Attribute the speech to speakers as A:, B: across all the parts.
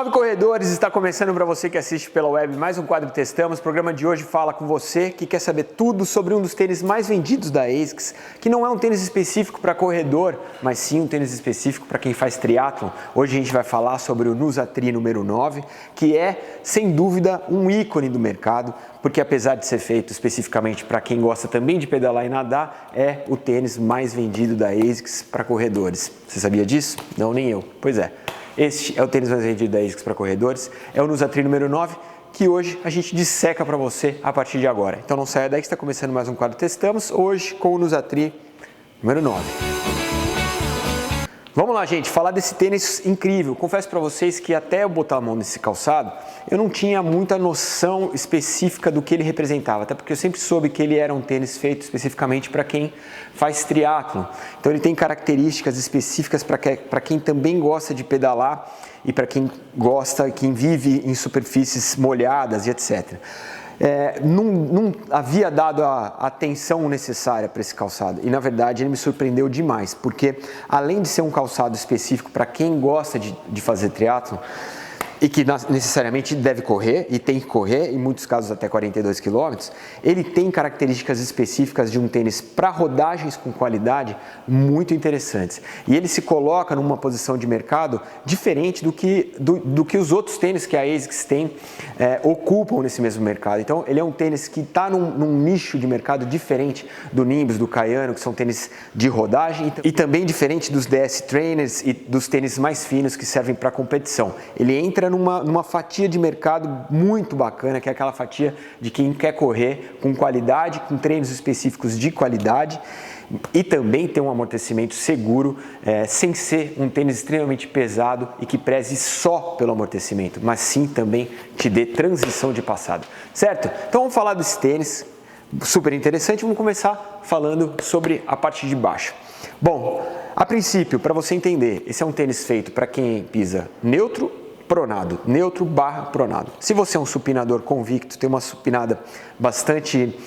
A: Salve corredores, está começando para você que assiste pela web mais um quadro Testamos. O programa de hoje fala com você que quer saber tudo sobre um dos tênis mais vendidos da ASICS, que não é um tênis específico para corredor, mas sim um tênis específico para quem faz triatlon. Hoje a gente vai falar sobre o Nusatri número 9, que é, sem dúvida, um ícone do mercado, porque apesar de ser feito especificamente para quem gosta também de pedalar e nadar, é o tênis mais vendido da ASICS para corredores. Você sabia disso? Não, nem eu. Pois é. Este é o tênis mais vendido da ASICS para corredores, é o Nusatri número 9, que hoje a gente disseca para você a partir de agora. Então não saia daí que está começando mais um quadro Testamos, hoje com o Nusatri número 9. Vamos lá, gente, falar desse tênis incrível. Confesso para vocês que até eu botar a mão nesse calçado, eu não tinha muita noção específica do que ele representava, até porque eu sempre soube que ele era um tênis feito especificamente para quem faz triatlon. Então ele tem características específicas para quem também gosta de pedalar e para quem gosta, quem vive em superfícies molhadas e etc. Não havia dado a atenção necessária para esse calçado e na verdade ele me surpreendeu demais, porque além de ser um calçado específico para quem gosta de fazer triatlon e que necessariamente deve correr e tem que correr, em muitos casos até 42 km, ele tem características específicas de um tênis para rodagens com qualidade muito interessantes. E ele se coloca numa posição de mercado diferente do que os outros tênis que a ASICS tem ocupam nesse mesmo mercado. Então ele é um tênis que está num nicho de mercado diferente do Nimbus, do Kayano, que são tênis de rodagem, e também diferente dos DS Trainers e dos tênis mais finos que servem para competição. Ele entra numa fatia de mercado muito bacana, que é aquela fatia de quem quer correr com qualidade, com treinos específicos de qualidade e também ter um amortecimento seguro, sem ser um tênis extremamente pesado e que preze só pelo amortecimento, mas sim também te dê transição de passado, certo? Então vamos falar desse tênis, super interessante. Vamos começar falando sobre a parte de baixo. Bom, a princípio, para você entender, esse é um tênis feito para quem pisa neutro, pronado, neutro barra pronado. Se você é um supinador convicto, tem uma supinada bastante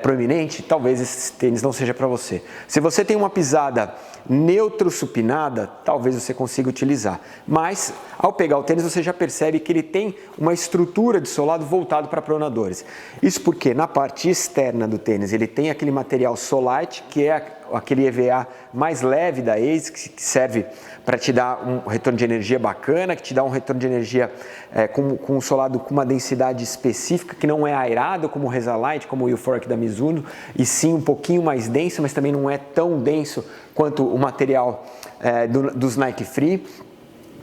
A: proeminente, talvez esse tênis não seja para você. Se você tem uma pisada neutro supinada, talvez você consiga utilizar. Mas ao pegar o tênis você já percebe que ele tem uma estrutura de solado voltado para pronadores. Isso porque na parte externa do tênis ele tem aquele material Solite, que é aquele EVA mais leve da ASICS, que serve para te dar um retorno de energia bacana, que te dá um retorno de energia com um solado com uma densidade específica, que não é aerado como o Resalite, como o Euphoric da Mizuno, e sim um pouquinho mais denso, mas também não é tão denso quanto o material dos Nike Free.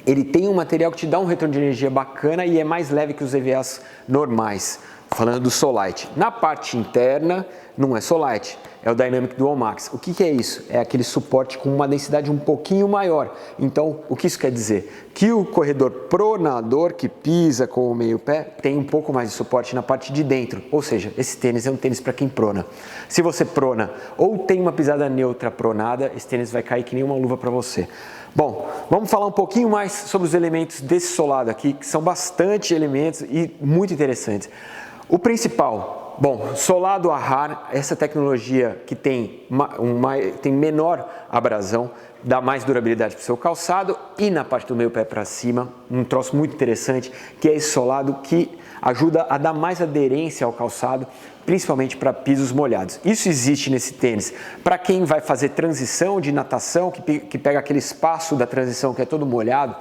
A: Ele tem um material que te dá um retorno de energia bacana e é mais leve que os EVAs normais, falando do Solite. Na parte interna, não é Solite, é o Dynamic Dual Max. O que é isso? É aquele suporte com uma densidade um pouquinho maior. Então, o que isso quer dizer? Que o corredor pronador, que pisa com o meio pé, tem um pouco mais de suporte na parte de dentro. Ou seja, esse tênis é um tênis para quem prona. Se você prona ou tem uma pisada neutra pronada, esse tênis vai cair que nem uma luva para você. Bom, vamos falar um pouquinho mais sobre os elementos desse solado aqui, que são bastante elementos e muito interessantes. O principal, bom, solado a RAR, essa tecnologia que tem menor abrasão, dá mais durabilidade para o seu calçado, e na parte do meio pé para cima, um troço muito interessante, que é esse solado que ajuda a dar mais aderência ao calçado, principalmente para pisos molhados. Isso existe nesse tênis para quem vai fazer transição de natação, que pega aquele espaço da transição que é todo molhado,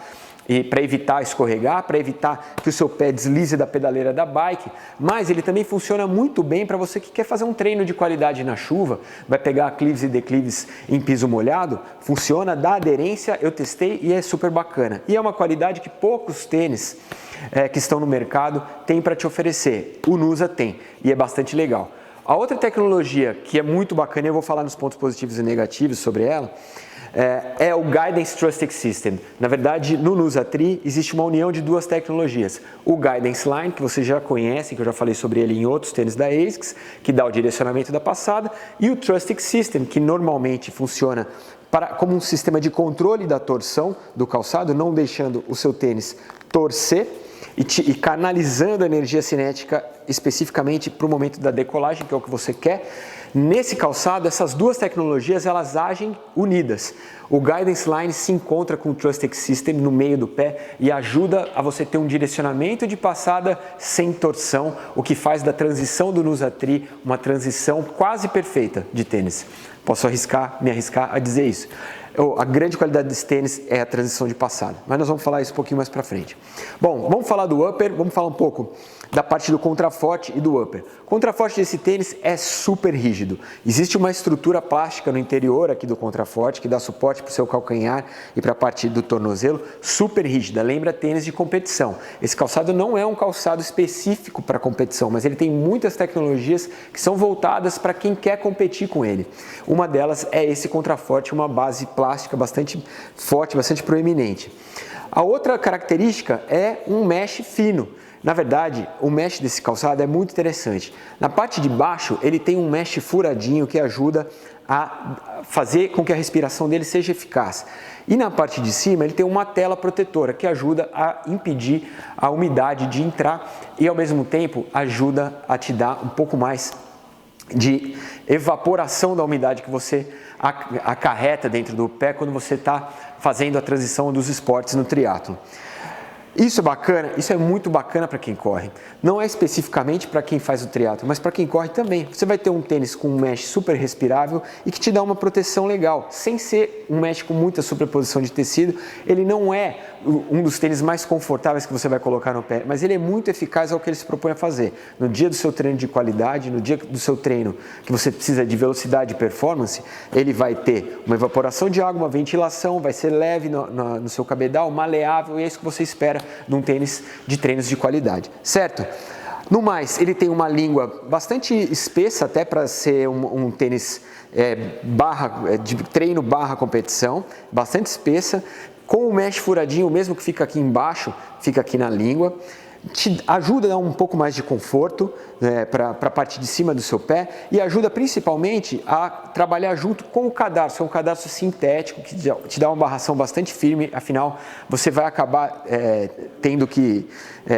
A: e para evitar escorregar, para evitar que o seu pé deslize da pedaleira da bike, mas ele também funciona muito bem para você que quer fazer um treino de qualidade na chuva, vai pegar aclives e declives em piso molhado, funciona, dá aderência, eu testei e é super bacana. E é uma qualidade que poucos tênis que estão no mercado têm para te oferecer. O Nusa tem e é bastante legal. A outra tecnologia que é muito bacana, eu vou falar nos pontos positivos e negativos sobre ela, é o Guidance Trusted System. Na verdade, no Nusatri existe uma união de duas tecnologias. O Guidance Line, que você já conhece, que eu já falei sobre ele em outros tênis da ASICS, que dá o direcionamento da passada, e o Trusted System, que normalmente funciona como um sistema de controle da torção do calçado, não deixando o seu tênis torcer e canalizando a energia cinética especificamente para o momento da decolagem, que é o que você quer. Nesse calçado, essas duas tecnologias elas agem unidas. O Guidance Line se encontra com o Trust System no meio do pé e ajuda a você ter um direcionamento de passada sem torção, o que faz da transição do Nusatri uma transição quase perfeita de tênis. Posso me arriscar a dizer isso. A grande qualidade desse tênis é a transição de passada, mas nós vamos falar isso um pouquinho mais para frente. Bom, vamos falar do upper, vamos falar um pouco da parte do contraforte e do upper. O contraforte desse tênis é super rígido. Existe uma estrutura plástica no interior aqui do contraforte que dá suporte para o seu calcanhar e para a parte do tornozelo, super rígida, lembra tênis de competição. Esse calçado não é um calçado específico para competição, mas ele tem muitas tecnologias que são voltadas para quem quer competir com ele. Uma delas é esse contraforte, uma base plástica bastante forte, bastante proeminente. A outra característica é um mesh fino. Na verdade, o mesh desse calçado é muito interessante. Na parte de baixo, ele tem um mesh furadinho que ajuda a fazer com que a respiração dele seja eficaz. E na parte de cima, ele tem uma tela protetora que ajuda a impedir a umidade de entrar e, ao mesmo tempo, ajuda a te dar um pouco mais de evaporação da umidade que você acarreta dentro do pé quando você está fazendo a transição dos esportes no triatlo. Isso é bacana, isso é muito bacana para quem corre. Não é especificamente para quem faz o triatlo, mas para quem corre também. Você vai ter um tênis com um mesh super respirável e que te dá uma proteção legal. Sem ser um mesh com muita sobreposição de tecido, ele não é um dos tênis mais confortáveis que você vai colocar no pé, mas ele é muito eficaz ao que ele se propõe a fazer. No dia do seu treino de qualidade, no dia do seu treino que você precisa de velocidade e performance, ele vai ter uma evaporação de água, uma ventilação, vai ser leve no seu cabedal, maleável, e é isso que você espera num tênis de treinos de qualidade, certo? No mais, ele tem uma língua bastante espessa até para ser um tênis de treino barra competição, bastante espessa, com o mesh furadinho, o mesmo que fica aqui embaixo, fica aqui na língua. Te ajuda a dar um pouco mais de conforto para a parte de cima do seu pé e ajuda principalmente a trabalhar junto com o cadarço. É um cadarço sintético que te dá uma barração bastante firme, afinal você vai acabar tendo que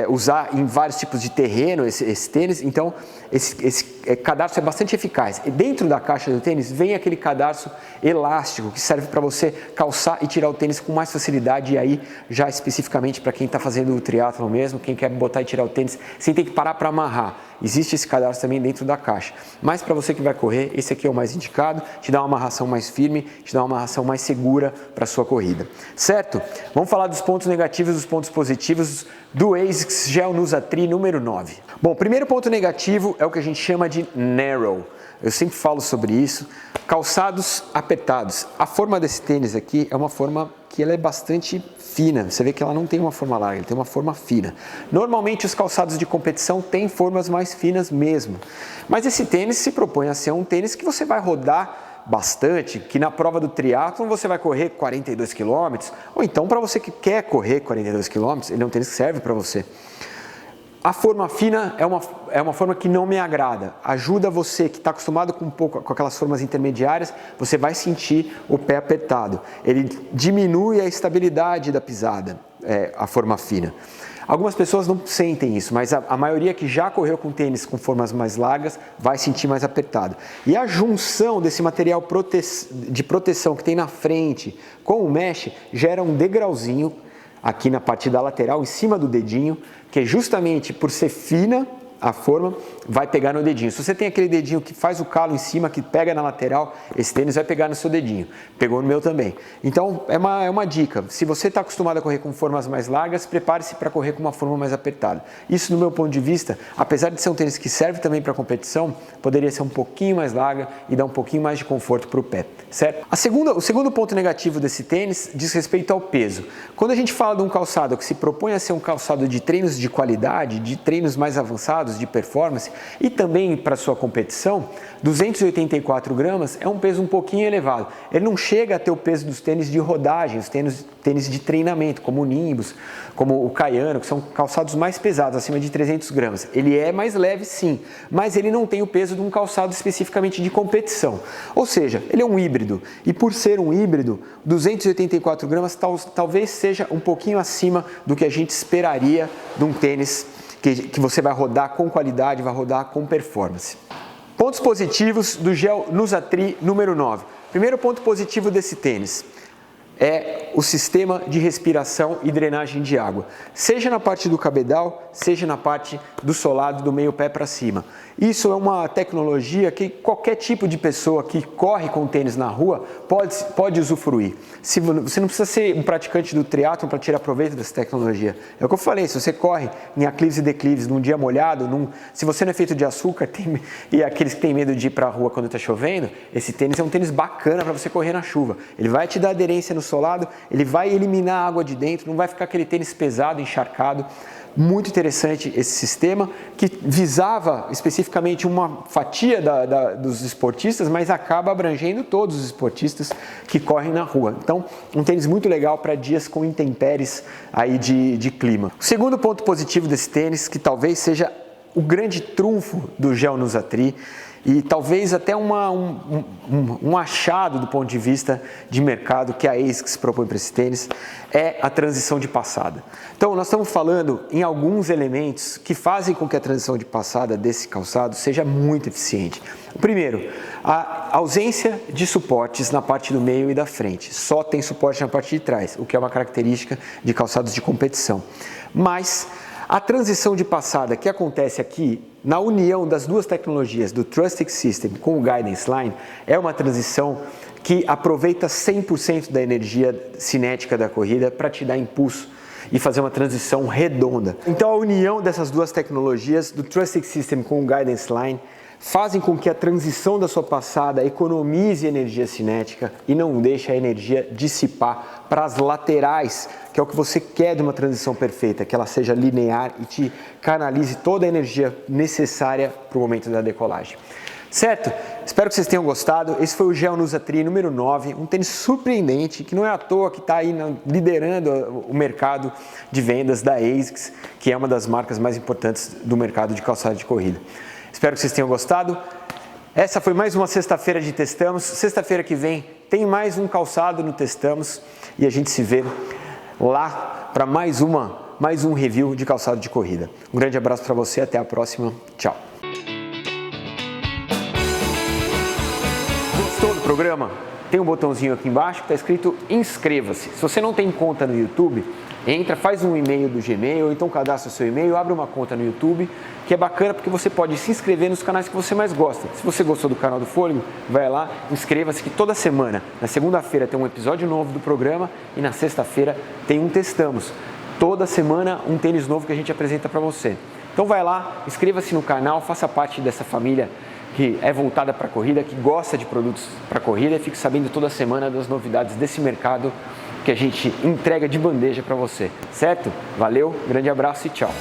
A: usar em vários tipos de terreno esse tênis, então esse cadarço é bastante eficaz. E dentro da caixa do tênis vem aquele cadarço elástico que serve para você calçar e tirar o tênis com mais facilidade, e aí já especificamente para quem está fazendo o triatlon mesmo, quem quer botar e tirar o tênis sem ter que parar para amarrar. Existe esse cadarço também dentro da caixa. Mas para você que vai correr, esse aqui é o mais indicado, te dá uma amarração mais firme, te dá uma amarração mais segura para a sua corrida. Certo? Vamos falar dos pontos negativos e dos pontos positivos do ASICS Gel Nusatri número 9. Bom, o primeiro ponto negativo é o que a gente chama de narrow. Eu sempre falo sobre isso. Calçados apertados. A forma desse tênis aqui é uma forma que ela é bastante fina. Você vê que ela não tem uma forma larga, ela tem uma forma fina. Normalmente os calçados de competição têm formas mais finas mesmo. Mas esse tênis se propõe a ser um tênis que você vai rodar bastante, que na prova do triatlon você vai correr 42 km, ou então para você que quer correr 42 km, ele é um tênis que serve para você. A forma fina é uma forma que não me agrada. Ajuda você que está acostumado com aquelas formas intermediárias, você vai sentir o pé apertado. Ele diminui a estabilidade da pisada, a forma fina. Algumas pessoas não sentem isso, mas a maioria que já correu com tênis com formas mais largas vai sentir mais apertado. E a junção desse material de proteção que tem na frente com o mesh gera um degrauzinho aqui na parte da lateral, em cima do dedinho, que justamente por ser fina a forma, vai pegar no dedinho. Se você tem aquele dedinho que faz o calo em cima, que pega na lateral, esse tênis vai pegar no seu dedinho. Pegou no meu também. Então, é uma dica. Se você está acostumado a correr com formas mais largas, prepare-se para correr com uma forma mais apertada. Isso, no meu ponto de vista, apesar de ser um tênis que serve também para competição, poderia ser um pouquinho mais larga e dar um pouquinho mais de conforto para o pé, certo? O segundo ponto negativo desse tênis diz respeito ao peso. Quando a gente fala de um calçado que se propõe a ser um calçado de treinos de qualidade, de treinos mais avançados, de performance e também para sua competição, 284 gramas é um peso um pouquinho elevado. Ele não chega a ter o peso dos tênis de rodagem, os tênis de treinamento, como o Nimbus, como o Kayano, que são calçados mais pesados, acima de 300 gramas. Ele é mais leve sim, mas ele não tem o peso de um calçado especificamente de competição. Ou seja, ele é um híbrido, e por ser um híbrido, 284 gramas talvez seja um pouquinho acima do que a gente esperaria de um tênis que você vai rodar com qualidade, vai rodar com performance. Pontos positivos do gel Nusatri número 9. Primeiro ponto positivo desse tênis é o sistema de respiração e drenagem de água, seja na parte do cabedal, seja na parte do solado do meio pé para cima. Isso é uma tecnologia que qualquer tipo de pessoa que corre com tênis na rua pode usufruir. Você não precisa ser um praticante do triatlon para tirar proveito dessa tecnologia. É o que eu falei, se você corre em aclives e declives, num dia molhado, se você não é feito de açúcar e aqueles que têm medo de ir para a rua quando está chovendo, esse tênis é um tênis bacana para você correr na chuva. Ele vai te dar aderência no solado, ele vai eliminar a água de dentro, não vai ficar aquele tênis pesado, encharcado. Muito interessante esse sistema que visava especificamente uma fatia dos esportistas, mas acaba abrangendo todos os esportistas que correm na rua. Então, um tênis muito legal para dias com intempéries aí de clima. O segundo ponto positivo desse tênis, que talvez seja o grande trunfo do gel Nusatri, e talvez até um achado do ponto de vista de mercado que a ASICS propõe para esse tênis, é a transição de passada. Então, nós estamos falando em alguns elementos que fazem com que a transição de passada desse calçado seja muito eficiente. O primeiro, a ausência de suportes na parte do meio e da frente. Só tem suporte na parte de trás, o que é uma característica de calçados de competição. Mas a transição de passada que acontece aqui, na união das duas tecnologias, do Trustic System com o Guidance Line, é uma transição que aproveita 100% da energia cinética da corrida para te dar impulso e fazer uma transição redonda. Então a união dessas duas tecnologias, do Trustic System com o Guidance Line, fazem com que a transição da sua passada economize energia cinética e não deixe a energia dissipar para as laterais, que é o que você quer de uma transição perfeita, que ela seja linear e te canalize toda a energia necessária para o momento da decolagem. Certo? Espero que vocês tenham gostado. Esse foi o gel Nusatri número 9, um tênis surpreendente, que não é à toa que está aí liderando o mercado de vendas da ASICS, que é uma das marcas mais importantes do mercado de calçado de corrida. Espero que vocês tenham gostado. Essa foi mais uma sexta-feira de Testamos. Sexta-feira que vem tem mais um calçado no Testamos e a gente se vê lá para mais um review de calçado de corrida. Um grande abraço para você, até a próxima. Tchau. Gostou do programa? Tem um botãozinho aqui embaixo que está escrito inscreva-se. Se você não tem conta no YouTube, entra, faz um e-mail do Gmail, ou então cadastra o seu e-mail, abre uma conta no YouTube, que é bacana porque você pode se inscrever nos canais que você mais gosta. Se você gostou do canal do Fôlego, vai lá, inscreva-se, que toda semana, na segunda-feira tem um episódio novo do programa e na sexta-feira tem um Testamos. Toda semana um tênis novo que a gente apresenta para você. Então vai lá, inscreva-se no canal, faça parte dessa família que é voltada para a corrida, que gosta de produtos para corrida e fique sabendo toda semana das novidades desse mercado que a gente entrega de bandeja para você, certo? Valeu, grande abraço e tchau!